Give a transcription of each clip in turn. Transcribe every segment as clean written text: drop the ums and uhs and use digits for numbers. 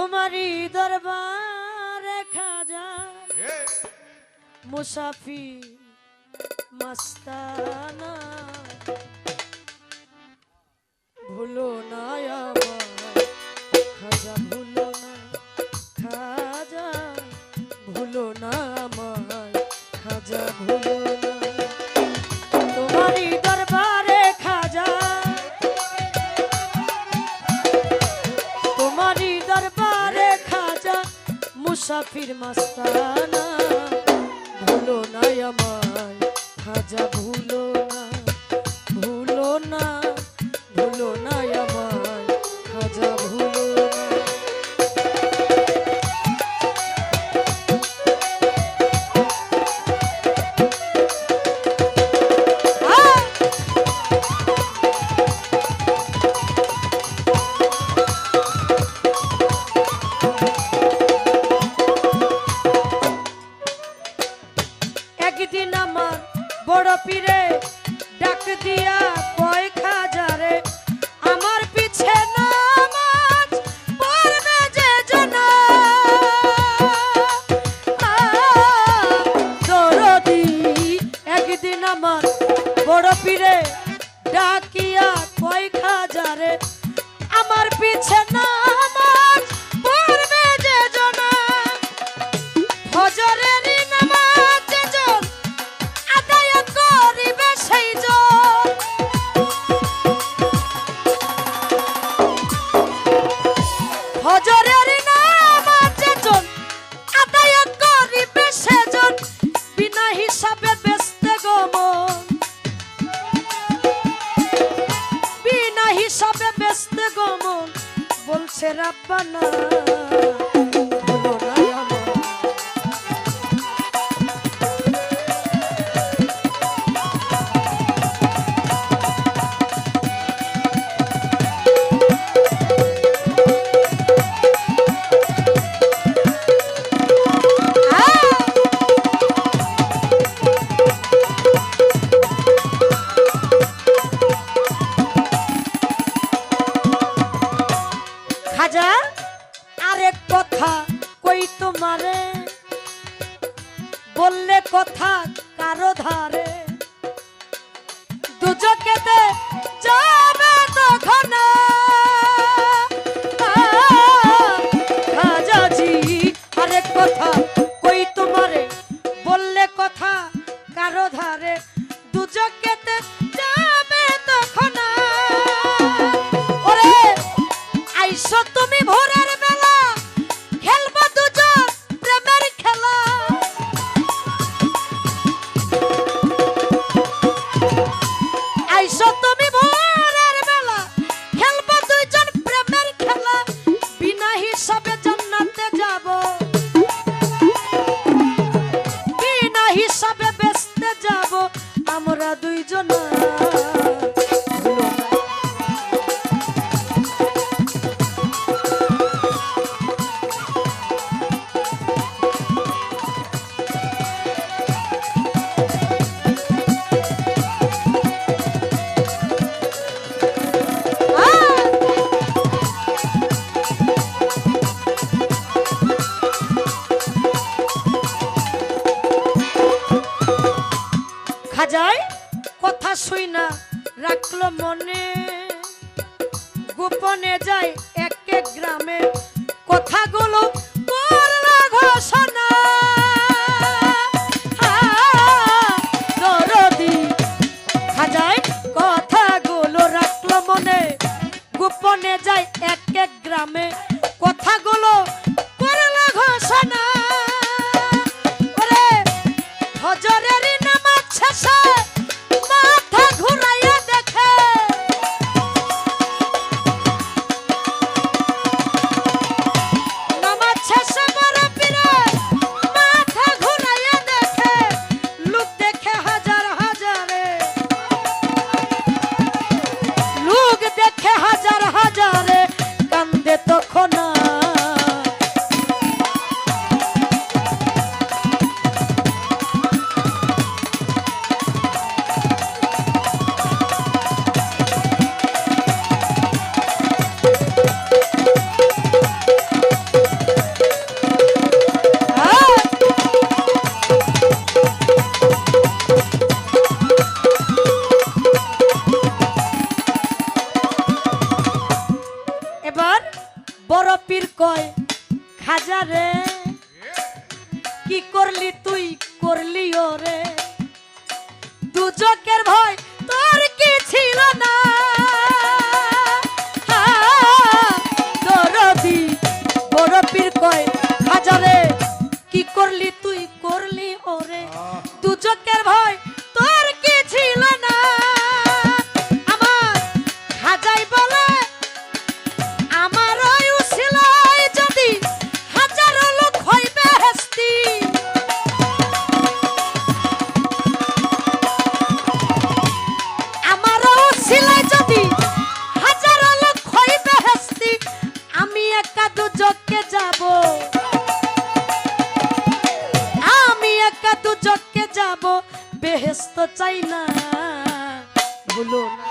तुम्हारी दरबार खाजा मुसाफिर मस्ताना भूलो ना आमार खाजा भूलो ना खाजा भूलो ना आमार खाजा भूलो ना तुम्हारी दरबारे खाजा तुम्हारी दरबारे खाजा मुसाफिर मस्ताना भूलो ना आमार खाजा भूलो ना भूलो ना भूलो ना आमार खाजा भूलो একদিন আমার বড় পীরে ডাক দিয়া কয় খাজা রে আমার পিছে নামাজ পড়বে যে জনা দরদি একদিন আমার বড় পীরে ডাকিয়া কয় খাজা রে আমার পিছে নামাজ পড়বে যে জনা ফজরের নামাজ যেজন আদায় করিবে সেই জন ফজরের নামাজ যেজন আদায় করিবে সেজন বিনা হিসাবে বেচতে গো মন বিনা হিসাবে বেচতে গো মন বলছে রাব্বানা ভুলো না আমার খাজা আরেক কথা কই তোমারে বললে কথা কারো ধারে দুজকেতে যাবে তখন খাজাজি আরেক কথা কই তোমারে বললে কথা কারো ধারে দুজকেতে যাবে তখন ওরে আইসো তুমি ভোরের বেলা খেলবা দুজন প্রেমের খেলা আইসো তুমি ভোরের বেলা খেলবা দুজন প্রেমের খেলা বিনা হিসাবে জান্নাতে যাব বিনা হিসাবে বেচতে যাব আমরা দুইজনা খাজাই কথা শুই না রাখলো মনে গোপনে যায় এক এক গ্রামে কথাগুলো করলো ঘোষণা দরদি খাজাই কথাগুলো রাখলো মনে গোপনে যায় এক এক গ্রামে কথাগুলো করলো ঘোষণা ওরে ফজরের নামাজ শেষে মাথা ঘুরাইয়া দেখে নামাজ শেষে বড় পীরে দুজকের ভয় তোর কি ছিল না দরদি বড় পীর কয় হাজারে কি করলি তুই করলি ওরে দুজকের ভয় তোর কি ছিল না আমার হাজাই বলে আমার ওই উসিলায় যদি হাজারো লোক হইবে হেস্তি আমার উসিলায় যদি হাজারো লোক হইবে হেস্তি আমি একা দুজকে যাব আমি একা দুজকে যাব বেহেশত চাই না ভুলো না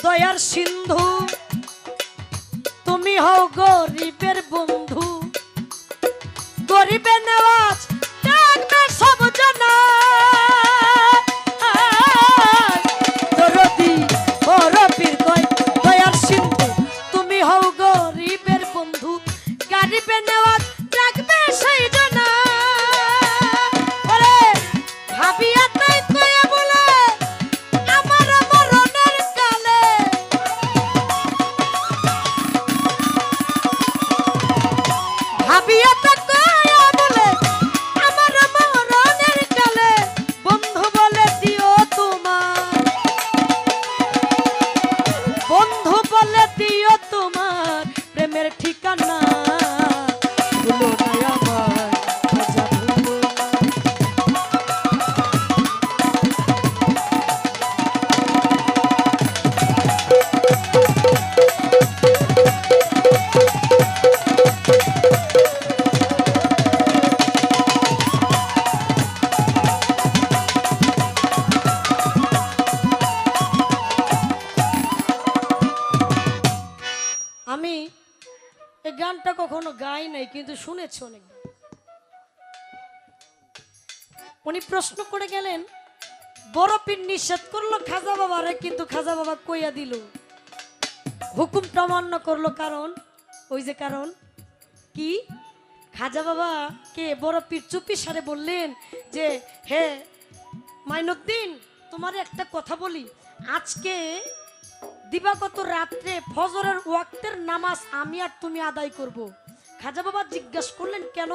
দয়ার সিন্ধু তুমি হও গরিবের বন্ধু গরিবের নেওয়াজ দেখবে সব জানা দরদি বড় পীর কয় দয়ার সিন্ধু তুমি হও গরিবের বন্ধু গরিবের নেওয়াজ দেখবে সেই জানা ওরে ভাবিয়া তাই কয়ে বলে আমার মরণের কালে ভাবিয়া তাই কয়ে বলে আমার মরণের কালে বন্ধু বলে দিও তোমার বন্ধু বলে দিও তোমার প্রেমের ঠিকানা ভুলো না আমার খাজা ভুলো না আমি এই গানটা কখনো গাই নাই কিন্তু শুনেছি অনেক উনি প্রশ্ন করে গেলেন বড় পীর নিষেধ করলো খাজা বাবারে কিন্তু খাজা বাবা কইয়া দিল হুকুমটা অমান্য করলো কারণ ওই যে কারণ কি খাজা বাবা কে বড় পীর চুপি সারে বললেন যে হে মাইনুদ্দিন তোমার একটা কথা বলি আজকে দিবাগত রাত্রে ফজরের ওয়াক্তের নামাজ আমি আর তুমি আদায় করব। খাজা বাবা জিজ্ঞাসা করলেন কেন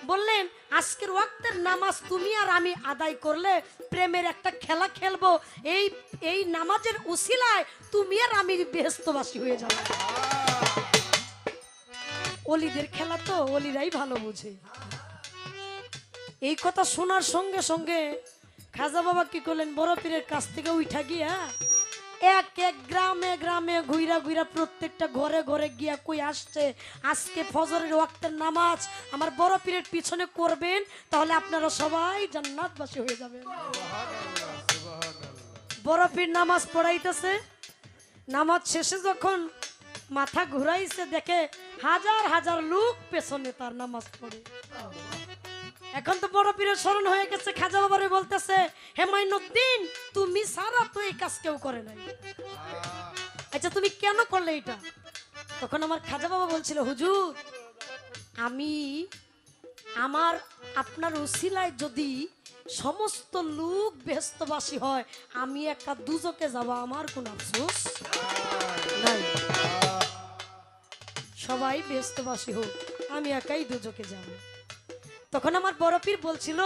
বললেন আজকের ওয়াক্তের নামাজ তুমি আর আমি আদায় করলে প্রেমের একটা খেলা খেলবো এই নামাজের উসিলায় তুমি আর আমি বেহেশতবাসী হয়ে যাব ওলিদের খেলা তো ওলিরাই ভালো বুঝে এই কথা শোনার সঙ্গে সঙ্গে খাজা বাবা কি করলেন বড় পীরের কাছ থেকে উঠা গিয়া এক এক গ্রামে গ্রামে ঘুইরা ঘুইরা প্রত্যেকটা ঘরে ঘরে গিয়া কই আসছে আজকে ফজরের ওয়াক্তের নামাজ আমার বড় পীরের পিছনে করবেন তাহলে আপনারা সবাই জান্নাতবাসী হয়ে যাবেন বড় পীর নামাজ পড়াইতেছে নামাজ শেষে যখন মাথা ঘুরাইছে দেখে হাজার হাজার লোক পেছনে তার নামাজ পড়ে এখন তো বড় পীরের স্মরণ হয়ে গেছে খাজা বাবারে বলতেছে হে মাইনুদ্দিন তুমি সারা তো এই কাজ কেউ করে নাই আচ্ছা তুমি কেন করলে এটা তখন আমার খাজা বাবা বলছিল হুজুর আমি আমার আপনার উসিলায় যদি সমস্ত লোক বেহেশতবাসী হয় আমি একা দুজকে যাব আমার কোন আফসোস নাই সবাই বেহেশতবাসী হোক আমি একাই দুজকে যাব তখন আমার বড় পীর বলছিল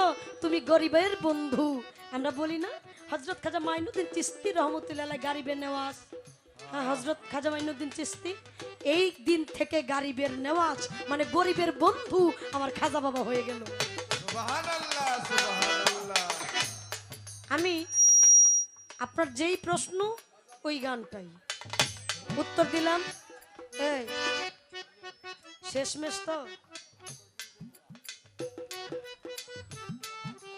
তুমি গরিবের বন্ধু আমরা বলি না হযরত খাজা মাইনুদ্দিন চিশতি রহমতুল্লাহ আলাইহি গরিবের নেওয়াজ হ্যাঁ হযরত খাজা মাইনুদ্দিন চিশতি এই দিন থেকে গরিবের নেওয়াজ মানে গরিবের বন্ধু আমার খাজা বাবা হয়ে গেল সুবহানাল্লাহ সুবহানাল্লাহ আমি আপনার যেই প্রশ্ন ওই গানটাই উত্তর দিলাম এই শেষমেশ তো